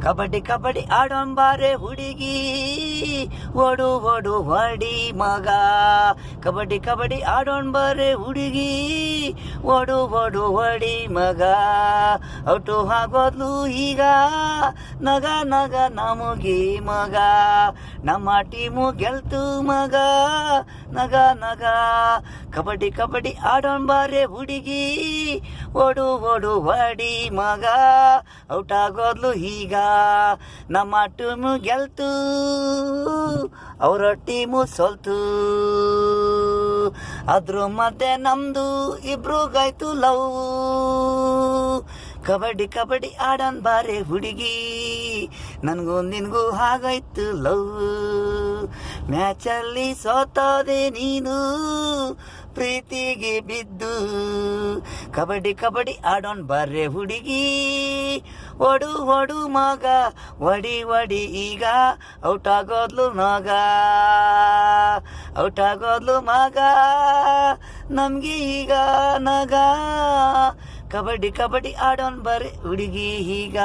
ಕಬಡ್ಡಿ ಕಬಡ್ಡಿ ಆಡೋಣ ಬಾರೆ ಹುಡುಗಿ, ಓಡು ಓಡು ಹೊಡಿ ಮಗ. ಕಬಡ್ಡಿ ಕಬಡ್ಡಿ ಆಡೋಣ ಬಾರೆ ಹುಡುಗಿ, ಓಡು ಓಡು ಹೊಡಿ ಮಗ. ಔಟು ಆಗೋದ್ಲು ಈಗ ನಗ ನಗ ನಮಗೆ ಮಗ. ನಮ್ಮ ಟೀಮು ಗೆಲ್ತು ಮಗ, ನಗ ನಗ. ಕಬಡ್ಡಿ ಕಬಡ್ಡಿ ಆಡೋಣ ಬಾರೆ ಹುಡುಗಿ, ಓಡು ಓಡು ಹೊಡಿ ಮಗ. ಔಟ್ ಆಗೋದ್ಲು ಈಗ ನಮ್ಮ ಟೀಮು ಗೆಲ್ತು, ಅವರ ಟೀಮು ಸೋಲ್ತು. ಅದ್ರ ಮಧ್ಯೆ ನಮ್ದು ಇಬ್ರಿಗಾಯ್ತು ಲವ್. ಕಬಡ್ಡಿ ಕಬಡ್ಡಿ ಆಡೋಣ ಬಾರೆ ಹುಡುಗಿ, ನನಗೂ ನಿನಗೂ ಹಾಗಾಯ್ತು ಲವ್. ಮ್ಯಾಚಲ್ಲಿ ಸೋತೋದೆ ನೀನು ಪ್ರೀತಿಗೆ ಬಿದ್ದು. ಕಬಡ್ಡಿ ಕಬಡ್ಡಿ ಆಡೋಣ ಬಾರೆ ಹುಡುಗಿ, ಓಡು ಓಡು ಮಗ. ಒಡಿ ಒಡಿ ಈಗ ಔಟ್ ಆಗೋದ್ಲು ಮಗ, ಔಟ್ ಆಗೋದ್ಲು ಮಗ. ನಮ್ಗೆ ಈಗ ನಗ. ಕಬಡ್ಡಿ ಕಬಡ್ಡಿ ಆಡೋಣ ಬಾರೆ ಹುಡುಗಿ ಈಗ.